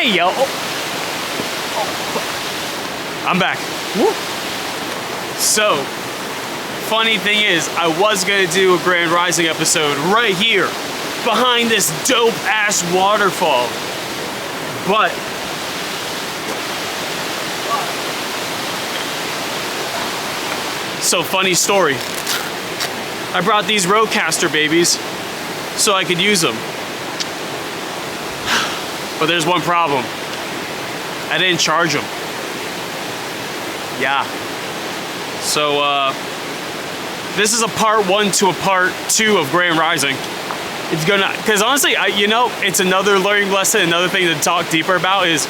Hey, yo. Oh. I'm back. Woo. So, funny thing is, I was going to do a Grand Rising episode right here, behind this dope-ass waterfall. But, so funny story. I brought these Rodecaster babies so I could use them. But there's one problem. I didn't charge them. Yeah. So, this is a part 1 to a part 2 of Grand Rising. It's gonna, because honestly, it's another learning lesson, another thing to talk deeper about is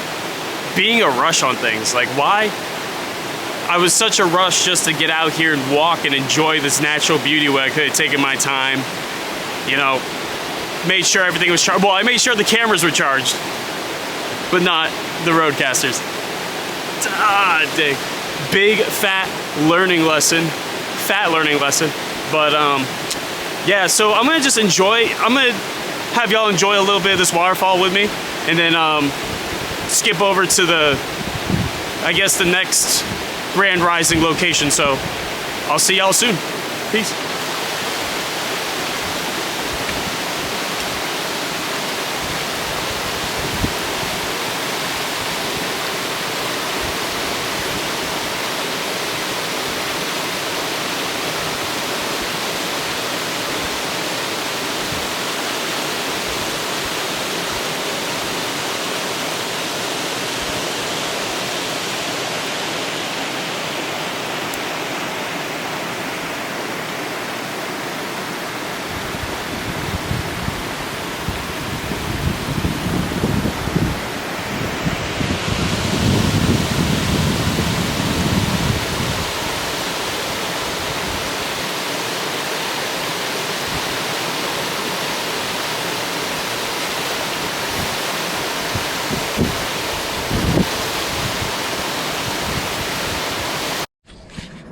being a rush on things. Like, why? I was such a rush just to get out here and walk and enjoy this natural beauty where I could have taken my time, made sure everything was charged. Well, I made sure the cameras were charged, but not the Rodecasters. Dang. Big fat learning lesson. But yeah, so I'm gonna just enjoy. I'm gonna have y'all enjoy a little bit of this waterfall with me, and then skip over to the next Grand Rising location. So I'll see y'all soon. Peace.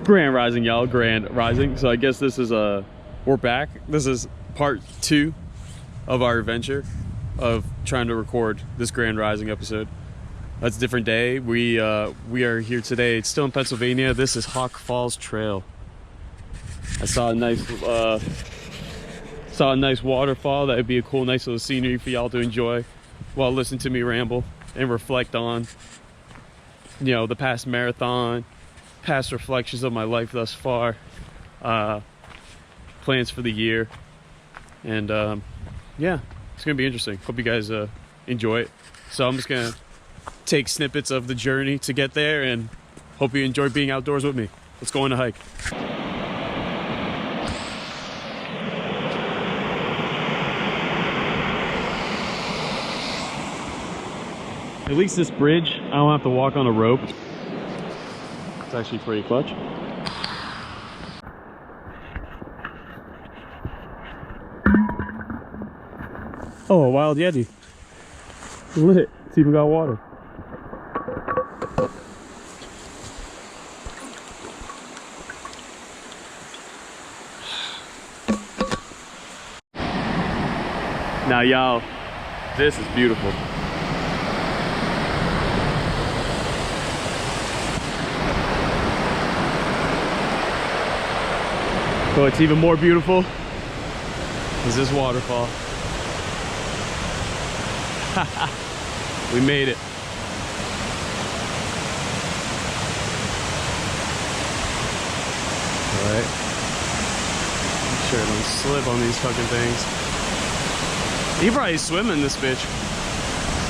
Grand Rising, y'all. Grand Rising. So I guess this is we're back. This is part 2 of our adventure of trying to record this Grand Rising episode. That's a different day. We are here today. It's still in Pennsylvania. This is Hawk Falls Trail. I saw a nice waterfall. That would be a cool, nice little scenery for y'all to enjoy while listening to me ramble and reflect on, the past marathon, past reflections of my life thus far, plans for the year, and yeah, it's gonna be interesting. Hope you guys enjoy it. So I'm just gonna take snippets of the journey to get there, and hope you enjoy being outdoors with me. Let's go on a hike. At least this bridge, I don't have to walk on a rope. It's actually pretty clutch. Oh, a wild Yeti. Lit. It's even got water. Now, y'all, this is beautiful. So it's even more beautiful is this waterfall. We made it. All right. Make sure I don't slip on these fucking things. You probably swim in this bitch.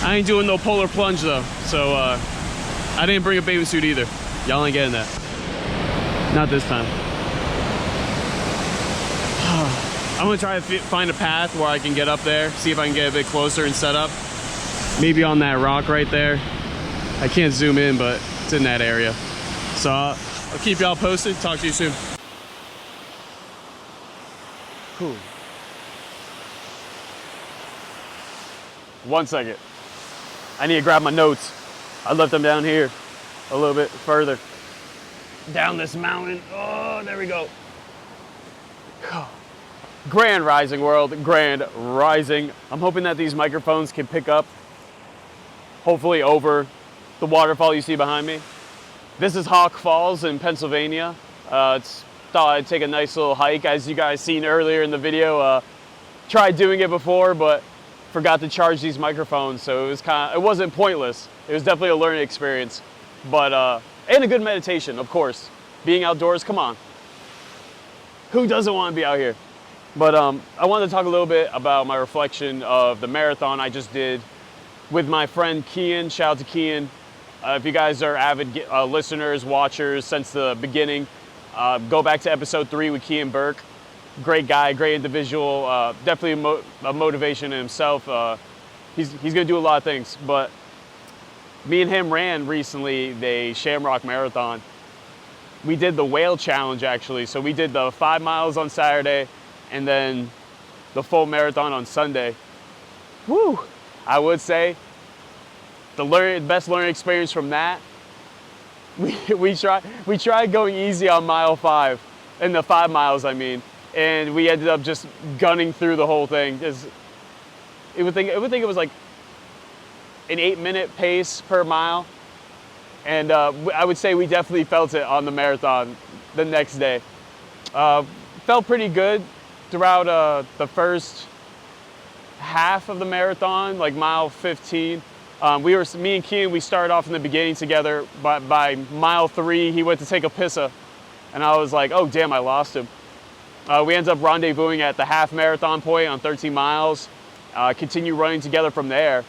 I ain't doing no polar plunge though, so I didn't bring a bathing suit either. Y'all ain't getting that. Not this time. I'm gonna try to find a path where I can get up there, see if I can get a bit closer and set up. Maybe on that rock right there. I can't zoom in, but it's in that area. So I'll keep y'all posted. Talk to you soon. Cool. 1 second. I need to grab my notes. I left them down here a little bit further. Down this mountain. Oh, there we go. Grand Rising world, Grand Rising. I'm hoping that these microphones can pick up hopefully over the waterfall you see behind me. This is Hawk Falls in Pennsylvania. Thought I'd take a nice little hike. As you guys seen earlier in the video, tried doing it before, but forgot to charge these microphones, so it wasn't pointless. It was definitely a learning experience, but and a good meditation, of course. Being outdoors, come on. Who doesn't want to be out here? But I wanted to talk a little bit about my reflection of the marathon I just did with my friend Kian. Shout out to Kian. If you guys are avid listeners, watchers since the beginning, go back to episode 3 with Kian Burke. Great guy, great individual, definitely a motivation in himself. He's going to do a lot of things, but me and him ran recently the Shamrock Marathon. We did the whale challenge actually. So we did the 5 miles on Saturday and then the full marathon on Sunday. Woo! I would say the best learning experience from that. We tried going easy on mile 5, in the 5 miles I mean, and we ended up just gunning through the whole thing. It would think it was like an 8-minute pace per mile. And I would say we definitely felt it on the marathon the next day. Felt pretty good throughout the first half of the marathon, like mile 15. Me and Kian, we started off in the beginning together. By mile 3, he went to take a pissa. And I was like, oh damn, I lost him. We ended up rendezvousing at the half marathon point on 13 miles. Continue running together from there.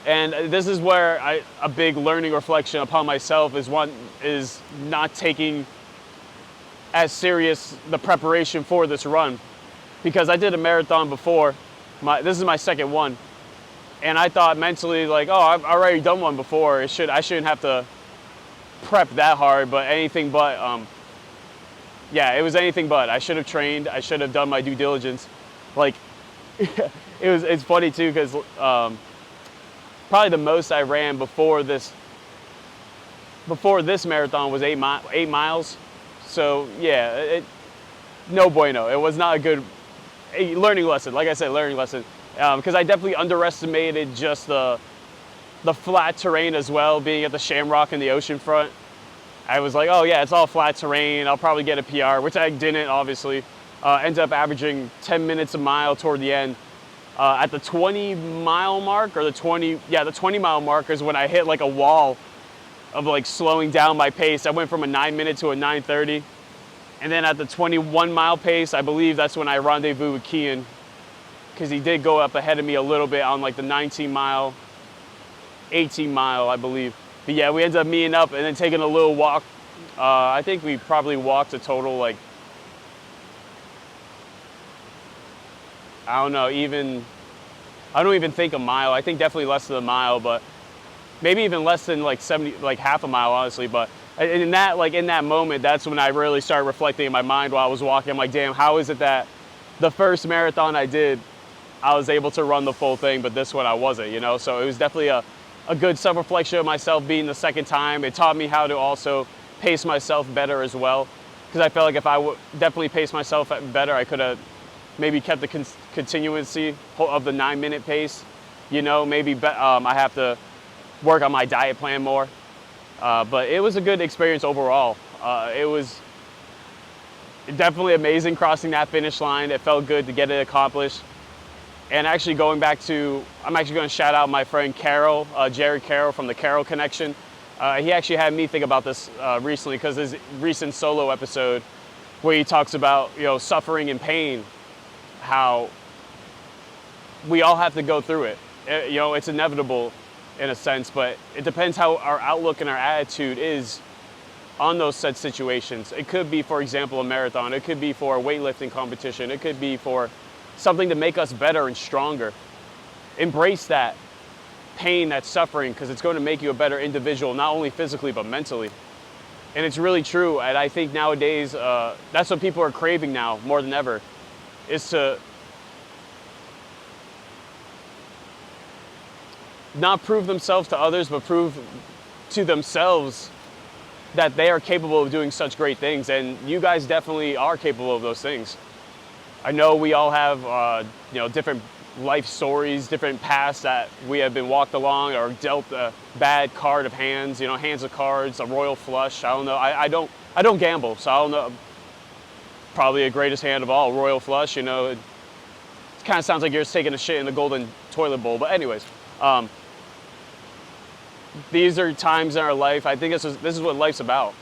And this is where a big learning reflection upon myself is not taking as serious the preparation for this run, because I did a marathon before. This is my second one, and I thought mentally like, oh, I've already done one before. I shouldn't have to prep that hard. But anything but, yeah, it was anything but. I should have trained. I should have done my due diligence. Like, it's funny too because. Probably the most I ran before this marathon was 8 miles. So yeah, no bueno. It was not a good learning lesson. Like I said, learning lesson. Because I definitely underestimated just the flat terrain as well, being at the Shamrock in the ocean front. I was like, oh yeah, it's all flat terrain. I'll probably get a PR, which I didn't, obviously. Ended up averaging 10 minutes a mile toward the end. At the 20-mile mark, or the 20-mile mark is when I hit like a wall of like slowing down my pace. I went from a 9-minute to a 9:30. And then at the 21-mile pace, I believe that's when I rendezvoused with Kian, because he did go up ahead of me a little bit on like the 19-mile, 18-mile, I believe. But yeah, we ended up meeting up and then taking a little walk. I think we probably walked a total like, I don't even think a mile. I think definitely less than a mile, but maybe even less than like half a mile, honestly. But in that moment, that's when I really started reflecting in my mind while I was walking. I'm like, damn, how is it that the first marathon I did, I was able to run the full thing, but this one I wasn't, you know? So it was definitely a good self-reflection of myself being the second time. It taught me how to also pace myself better as well, because I felt like if I would definitely pace myself better, I could have maybe kept the continuancy of the 9-minute pace. You know, maybe I have to work on my diet plan more. But it was a good experience overall. It was definitely amazing crossing that finish line. It felt good to get it accomplished. And actually I'm actually going to shout out my friend Carol, Jerry Carroll from the Carroll Connection. He actually had me think about this recently, because his recent solo episode where he talks about, you know, suffering and pain, how we all have to go through it. You know, it's inevitable in a sense, but it depends how our outlook and our attitude is on those said situations. It could be, for example, a marathon. It could be for a weightlifting competition. It could be for something to make us better and stronger. Embrace that pain, that suffering, because it's going to make you a better individual, not only physically, but mentally. And it's really true. And I think nowadays, that's what people are craving now more than ever, is to not prove themselves to others, but prove to themselves that they are capable of doing such great things. And you guys definitely are capable of those things. I know we all have, different life stories, different paths that we have been walked along or dealt a bad card of hands, hands of cards, a royal flush. I don't know. I don't gamble, so I don't know. Probably a greatest hand of all, royal flush. It kind of sounds like you're just taking a shit in a golden toilet bowl. But anyways, these are times in our life. I think this is what life's about.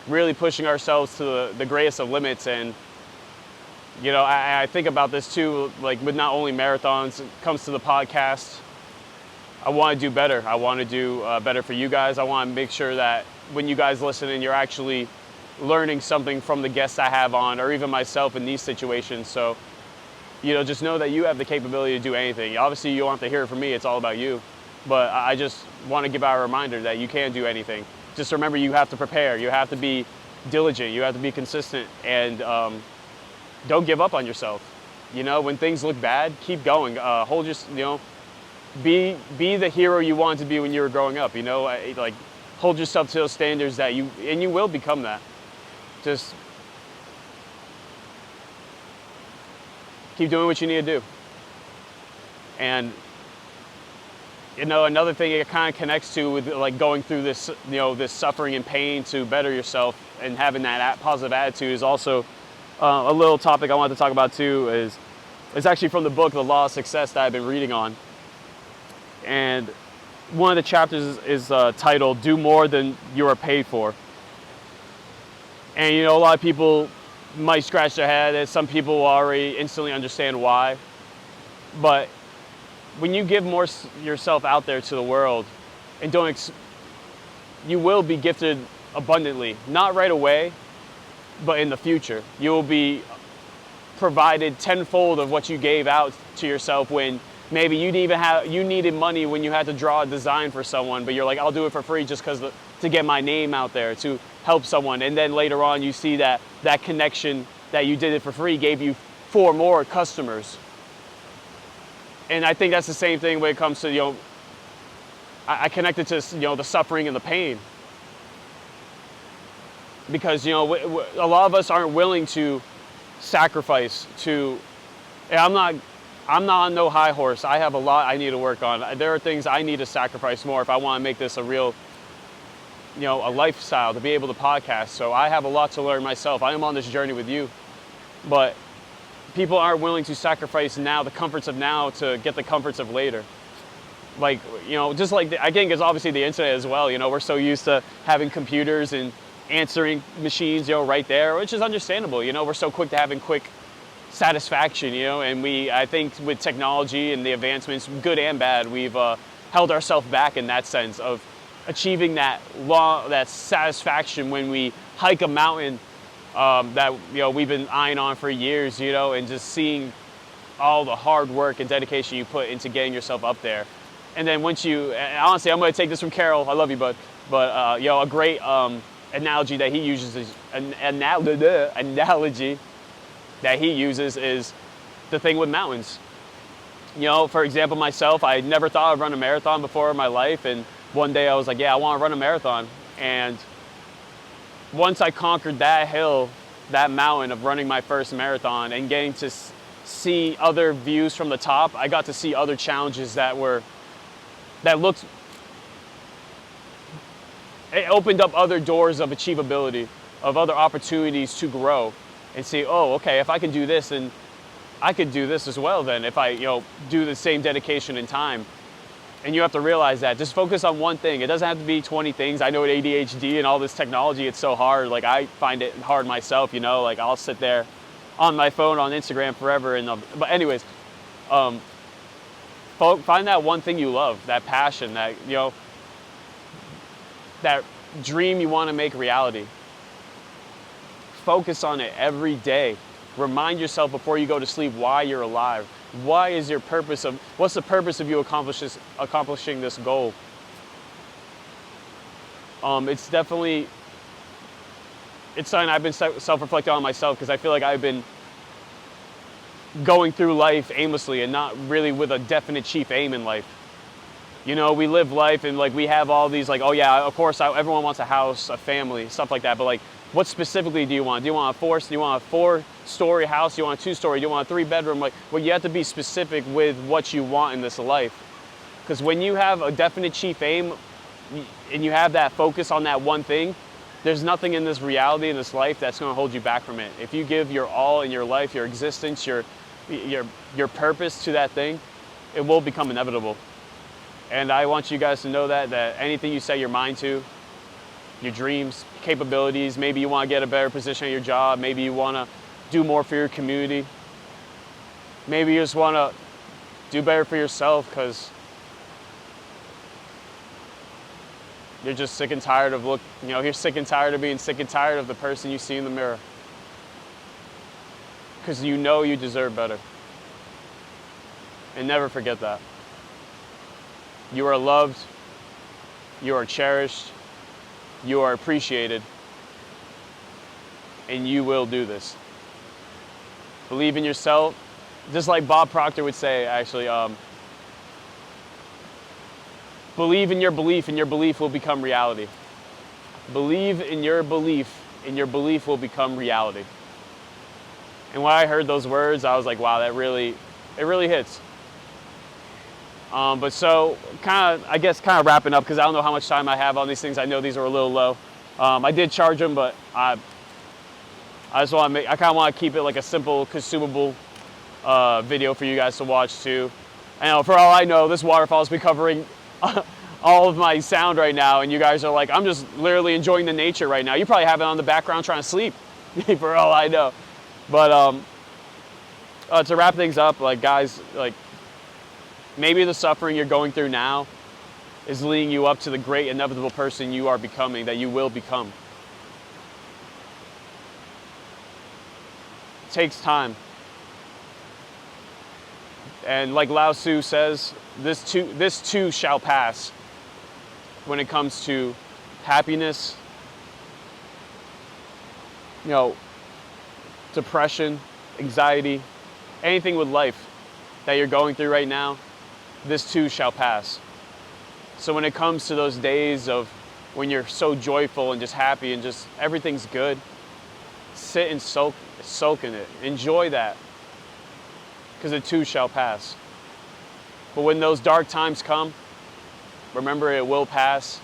Really pushing ourselves to the greatest of limits. And I think about this too, like with not only marathons, it comes to the podcast. I want to do better. I want to do better for you guys. I want to make sure that when you guys listen and you're actually learning something from the guests I have on, or even myself in these situations. So, just know that you have the capability to do anything. Obviously, you don't have to hear it from me. It's all about you. But I just want to give out a reminder that you can do anything. Just remember, you have to prepare. You have to be diligent. You have to be consistent. And don't give up on yourself. When things look bad, keep going. Be the hero you wanted to be when you were growing up. Hold yourself to those standards that you will become that. Just keep doing what you need to do. And another thing it kind of connects to with like going through this, this suffering and pain to better yourself and having that positive attitude is also a little topic I wanted to talk about too. Is actually from the book The Law of Success that I've been reading on. And one of the chapters is titled "Do More Than You Are Paid For." And a lot of people might scratch their head, and some people will already instantly understand why. But when you give more yourself out there to the world, and you will be gifted abundantly. Not right away, but in the future. You will be provided tenfold of what you gave out to yourself when maybe you needed money when you had to draw a design for someone, but you're like, I'll do it for free just because to get my name out there, to help someone. And then later on you see that connection that you did it for free gave you 4 more customers. And I think that's the same thing when it comes to, I connect it to, the suffering and the pain. Because, a lot of us aren't willing to sacrifice and I'm not on no high horse. I have a lot I need to work on. There are things I need to sacrifice more if I want to make this a real, a lifestyle, to be able to podcast. So I have a lot to learn myself. I am on this journey with you. But people aren't willing to sacrifice now, the comforts of now, to get the comforts of later. Like, just like, I think it's obviously the internet as well. We're so used to having computers and answering machines, right there, which is understandable. We're so quick to having quick satisfaction, and I think with technology and the advancements, good and bad, we've held ourselves back in that sense of achieving that satisfaction when we hike a mountain that we've been eyeing on for years, and just seeing all the hard work and dedication you put into getting yourself up there. And then once honestly, I'm going to take this from Carol. I love you, bud. But a great analogy that he uses is analogy that he uses is the thing with mountains. For example, myself, I never thought I'd run a marathon before in my life, and one day I was like, I want to run a marathon. And once I conquered that hill, that mountain of running my first marathon and getting to see other views from the top, I got to see other challenges it opened up other doors of achievability, of other opportunities to grow and see, okay, if I can do this, then I could do this as well then if I, do the same dedication and time. And you have to realize that. Just focus on one thing. It doesn't have to be 20 things. I know with ADHD and all this technology, it's so hard. Like, I find it hard myself, like I'll sit there on my phone on Instagram forever. But anyways, find that one thing you love, that passion, that, that dream you want to make reality. Focus on it every day. Remind yourself before you go to sleep why you're alive. What's the purpose of you accomplishing this goal? It's something I've been self-reflecting on myself, because I feel like I've been going through life aimlessly and not really with a definite chief aim in life. We live life and like we have all these like, of course everyone wants a house, a family, stuff like that. But like what specifically do you want? Do you want a four-story house? Do you want a 2-story? Do you want a 3-bedroom? Like, well, you have to be specific with what you want in this life. Because when you have a definite chief aim and you have that focus on that one thing, there's nothing in this reality, in this life, that's going to hold you back from it. If you give your all in your life, your existence, your purpose to that thing, it will become inevitable. And I want you guys to know that anything you set your mind to, your dreams, capabilities, maybe you want to get a better position at your job, maybe you want to do more for your community, maybe you just want to do better for yourself because you're just sick and tired of you're sick and tired of being sick and tired of the person you see in the mirror. Because you know you deserve better. And never forget that. You are loved, you are cherished, you are appreciated, and you will do this. Believe in yourself, just like Bob Proctor would say, actually, believe in your belief, and your belief will become reality. Believe in your belief, and your belief will become reality. And when I heard those words, I was like, wow, it really hits. But so, kind of wrapping up, because I don't know how much time I have on these things. I know these are a little low. I did charge them, but I kind of want to keep it like a simple, consumable video for you guys to watch too. I know, for all I know, this waterfall has been covering all of my sound right now, and you guys are like, I'm just literally enjoying the nature right now. You probably have it on the background trying to sleep, for all I know. But to wrap things up, like, guys, like, maybe the suffering you're going through now is leading you up to the great inevitable person you are becoming, that you will become. It takes time. And like Lao Tzu says, this too shall pass. When it comes to happiness, depression, anxiety, anything with life that you're going through right now, this too shall pass. So when it comes to those days of when you're so joyful and just happy and just everything's good, sit and soak in it. Enjoy that. Because it too shall pass. But when those dark times come, remember it will pass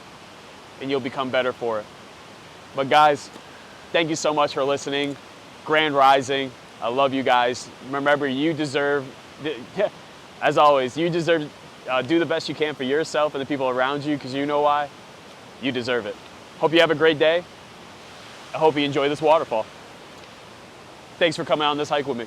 and you'll become better for it. But guys, thank you so much for listening. Grand Rising. I love you guys. Remember, you deserve, as always, you deserve do the best you can for yourself and the people around you, because you know why? You deserve it. Hope you have a great day. I hope you enjoy this waterfall. Thanks for coming on this hike with me.